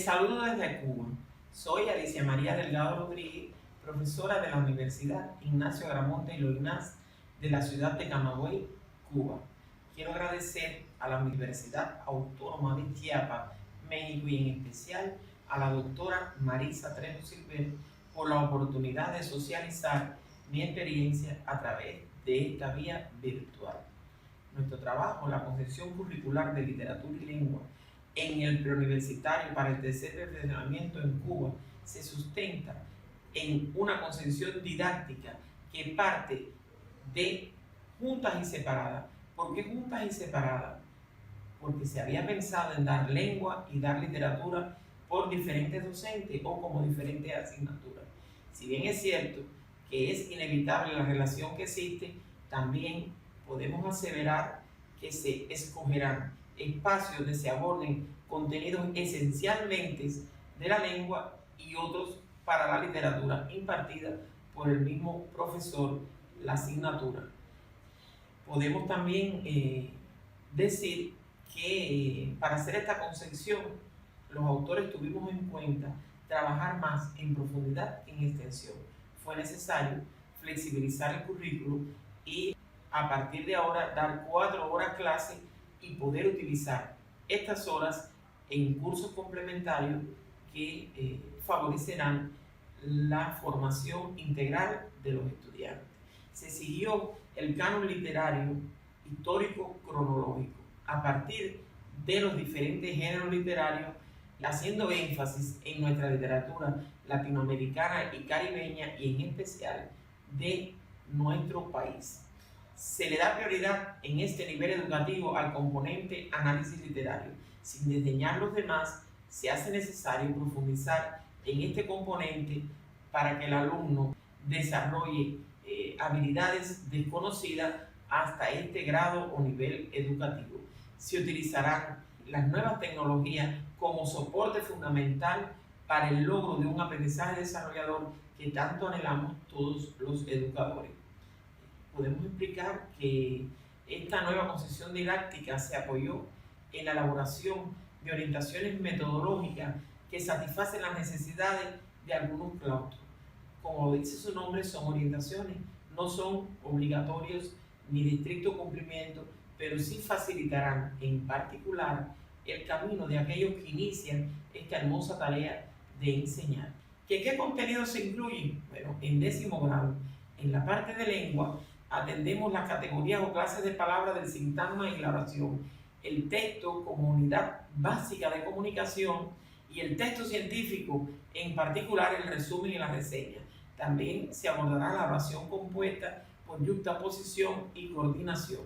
saludo desde Cuba. Soy Alicia María Delgado Rodríguez, profesora de la Universidad Ignacio Gramonte y Loynaz de la ciudad de Camagüey, Cuba. Quiero agradecer a la Universidad Autónoma de Chiapas, México, y en especial a la doctora Marisa Trejo Silver por la oportunidad de socializar mi experiencia a través de esta vía virtual. Nuestro trabajo, la concepción curricular de literatura y lengua en el preuniversitario para el tercer perfeccionamiento en Cuba, se sustenta en una concepción didáctica que parte de juntas y separadas. ¿Por qué juntas y separadas? Porque se había pensado en dar lengua y dar literatura por diferentes docentes o como diferentes asignaturas. Si bien es cierto que es inevitable la relación que existe, también podemos aseverar que se escogerán espacios donde se aborden contenidos esencialmente de la lengua y otros para la literatura impartida por el mismo profesor, la asignatura. Podemos también decir que para hacer esta concepción, los autores tuvimos en cuenta trabajar más en profundidad que en extensión. Fue necesario flexibilizar el currículo y a partir de ahora dar 4 horas clase y poder utilizar estas horas en cursos complementarios que favorecerán la formación integral de los estudiantes. Se siguió el canon literario histórico cronológico a partir de los diferentes géneros literarios, haciendo énfasis en nuestra literatura latinoamericana y caribeña y en especial de nuestro país. Se le da prioridad en este nivel educativo al componente análisis literario. Sin desdeñar los demás, se hace necesario profundizar en este componente para que el alumno desarrolle habilidades desconocidas hasta este grado o nivel educativo. Se utilizarán las nuevas tecnologías como soporte fundamental para el logro de un aprendizaje desarrollador que tanto anhelamos todos los educadores. Podemos explicar que esta nueva concepción didáctica se apoyó en la elaboración de orientaciones metodológicas que satisfacen las necesidades de algunos claustros. Como dice su nombre, son orientaciones, no son obligatorios ni de estricto cumplimiento, pero sí facilitarán en particular el camino de aquellos que inician esta hermosa tarea de enseñar. ¿Qué contenido se incluye? Bueno, en 10º grado, en la parte de lengua, atendemos las categorías o clases de palabras del sintagma y la oración, el texto como unidad básica de comunicación y el texto científico, en particular el resumen y la reseña. También se abordará la oración compuesta por yuxtaposición y coordinación.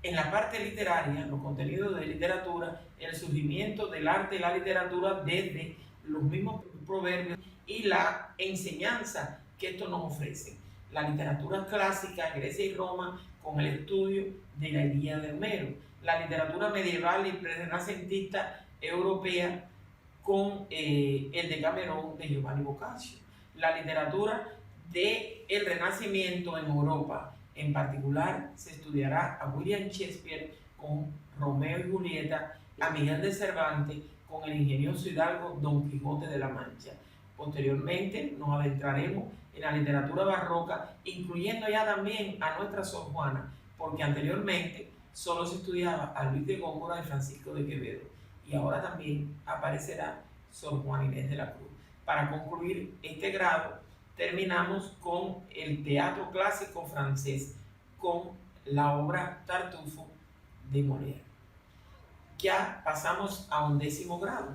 En la parte literaria, los contenidos de literatura, el surgimiento del arte y la literatura desde los mismos proverbios y la enseñanza que esto nos ofrece. La literatura clásica, Grecia y Roma, con el estudio de la Ilíada de Homero. La literatura medieval y pre-renacentista europea con el Decamerón de Giovanni Boccaccio. La literatura del Renacimiento en Europa. En particular, se estudiará a William Shakespeare con Romeo y Julieta, a Miguel de Cervantes con el ingenioso hidalgo Don Quijote de la Mancha. Posteriormente nos adentraremos en la literatura barroca, incluyendo ya también a nuestra Sor Juana, porque anteriormente solo se estudiaba a Luis de Góngora y Francisco de Quevedo, y ahora también aparecerá Sor Juana Inés de la Cruz. Para concluir este grado, terminamos con el teatro clásico francés, con la obra Tartufo de Molière. Ya pasamos a un 10º grado,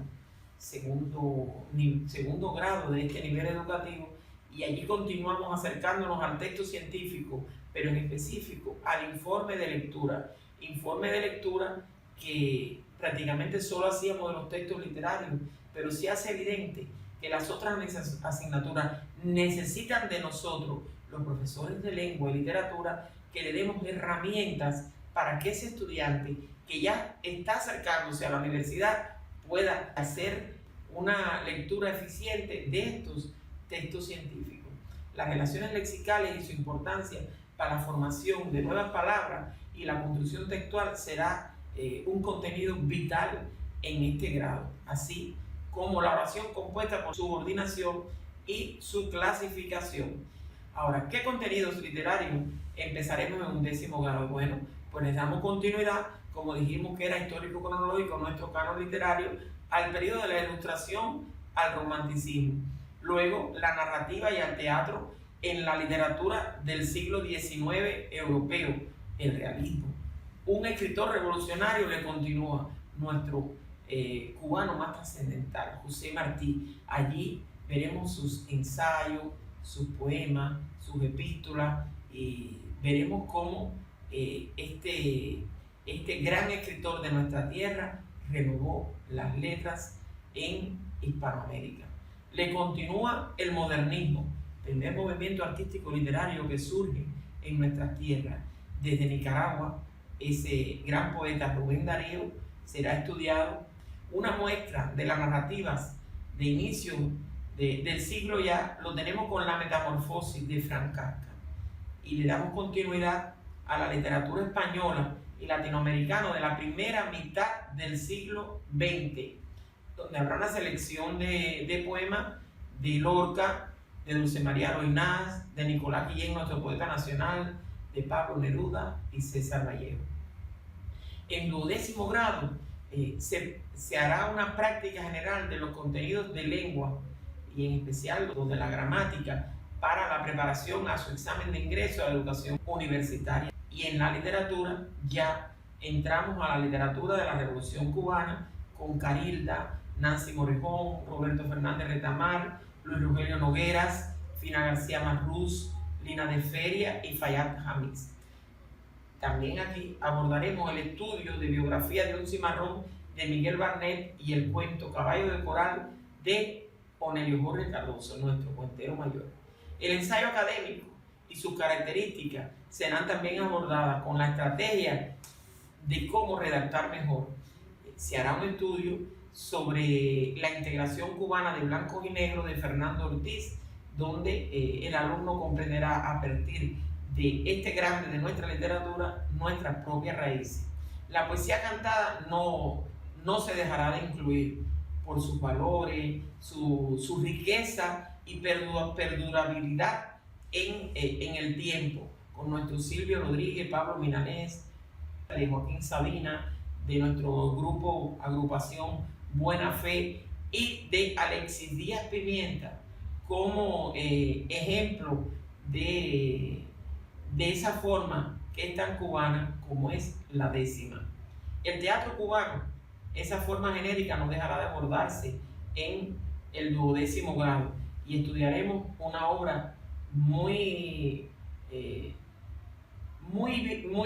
segundo grado de este nivel educativo, y allí continuamos acercándonos al texto científico, pero en específico al informe de lectura que prácticamente solo hacíamos de los textos literarios, pero sí hace evidente que las otras asignaturas necesitan de nosotros, los profesores de lengua y literatura, que le demos herramientas para que ese estudiante que ya está acercándose a la universidad pueda hacer una lectura eficiente de estos textos científicos. Las relaciones lexicales y su importancia para la formación de nuevas palabras y la construcción textual será un contenido vital en este grado, así como la oración compuesta por subordinación y su clasificación. Ahora, ¿qué contenidos literarios empezaremos en un 10º grado? Bueno, pues les damos continuidad, como dijimos que era histórico cronológico nuestro canon literario, al periodo de la Ilustración al Romanticismo. Luego, la narrativa y al teatro en la literatura del siglo XIX europeo, el realismo. Un escritor revolucionario le continúa, nuestro cubano más trascendental, José Martí. Allí veremos sus ensayos, sus poemas, sus epístolas, y veremos cómo este gran escritor de nuestra tierra renovó las letras en Hispanoamérica. Le continúa el modernismo, primer movimiento artístico literario que surge en nuestras tierras. Desde Nicaragua, ese gran poeta Rubén Darío será estudiado. Una muestra de las narrativas de inicio del siglo ya lo tenemos con La Metamorfosis de Franz Kafka. Y le damos continuidad a la literatura española y latinoamericana de la primera mitad del siglo XX, donde habrá una selección de poemas de Lorca, de Dulce María Loynaz, de Nicolás Guillén, nuestro poeta nacional, de Pablo Neruda y César Vallejo. En 12º grado se hará una práctica general de los contenidos de lengua y en especial los de la gramática para la preparación a su examen de ingreso a la educación universitaria. Y en la literatura ya entramos a la literatura de la Revolución Cubana con Carilda, Nancy Morejón, Roberto Fernández Retamar, Luis Rogelio Nogueras, Fina García Marrús, Lina de Feria y Fayad Hamiz. También aquí abordaremos el estudio de biografía de un cimarrón de Miguel Barnet y el cuento Caballo de Coral de Onelio Jorge Cardoso, nuestro cuentero mayor. El ensayo académico y sus características serán también abordadas con la estrategia de cómo redactar mejor. Se hará un estudio sobre la integración cubana de blancos y negros de Fernando Ortiz, donde el alumno comprenderá a partir de este grande de nuestra literatura nuestras propias raíces. La poesía cantada no se dejará de incluir por sus valores, su riqueza y perdurabilidad en el tiempo, con nuestro Silvio Rodríguez, Pablo Milanés, de Joaquín Sabina, de nuestro agrupación Buena Fe y de Alexis Díaz Pimienta como ejemplo de esa forma que es tan cubana como es la 10ª. El teatro cubano, esa forma genérica no dejará de abordarse en el 12º grado y estudiaremos una obra muy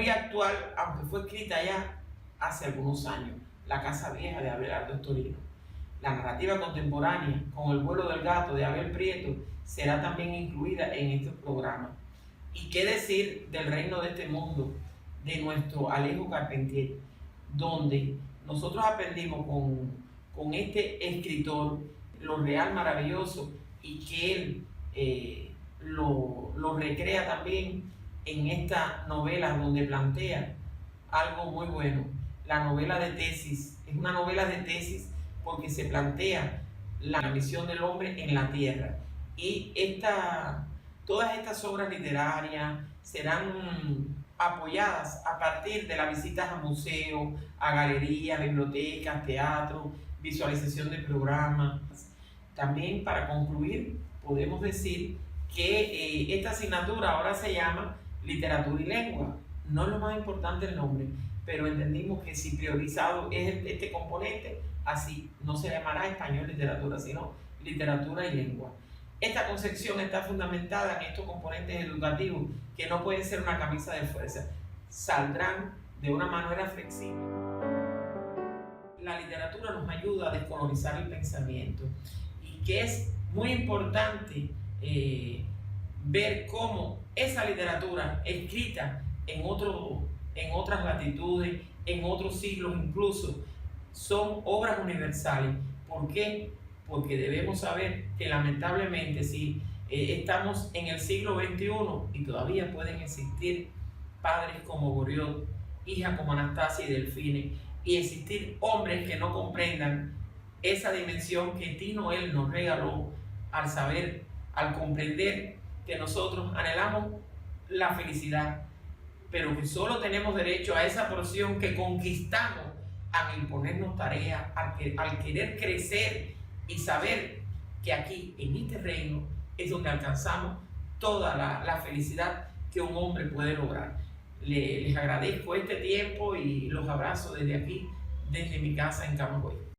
actual, aunque fue escrita ya hace algunos años, La Casa Vieja de Abelardo Estorino. La narrativa contemporánea, con El vuelo del gato de Abel Prieto, será también incluida en estos programas. ¿Y qué decir del Reino de este mundo de nuestro Alejo Carpentier, donde nosotros aprendimos con este escritor lo real maravilloso y que él lo recrea también en esta novela donde plantea algo muy bueno? La novela de tesis, es una novela de tesis porque se plantea la misión del hombre en la tierra. Y todas estas obras literarias serán apoyadas a partir de las visitas a museos, a galerías, bibliotecas, teatro, visualización de programas. También, para concluir, podemos decir que esta asignatura ahora se llama Literatura y Lengua. No es lo más importante el nombre, pero entendimos que si priorizado es este componente, así no se llamará Español Literatura, sino Literatura y Lengua. Esta concepción está fundamentada en estos componentes educativos que no pueden ser una camisa de fuerza, saldrán de una manera flexible. La literatura nos ayuda a descolonizar el pensamiento y que es muy importante ver cómo esa literatura escrita en otras latitudes, en otros siglos incluso, son obras universales. ¿Por qué? Porque debemos saber que lamentablemente si estamos en el siglo XXI y todavía pueden existir padres como Goriot, hijas como Anastasia y Delfine, y existir hombres que no comprendan esa dimensión que Tino él nos regaló al saber, al comprender que nosotros anhelamos la felicidad, pero que solo tenemos derecho a esa porción que conquistamos al imponernos tareas, al querer crecer y saber que aquí, en este reino, es donde alcanzamos toda la felicidad que un hombre puede lograr. Les agradezco este tiempo y los abrazo desde aquí, desde mi casa en Camagüey.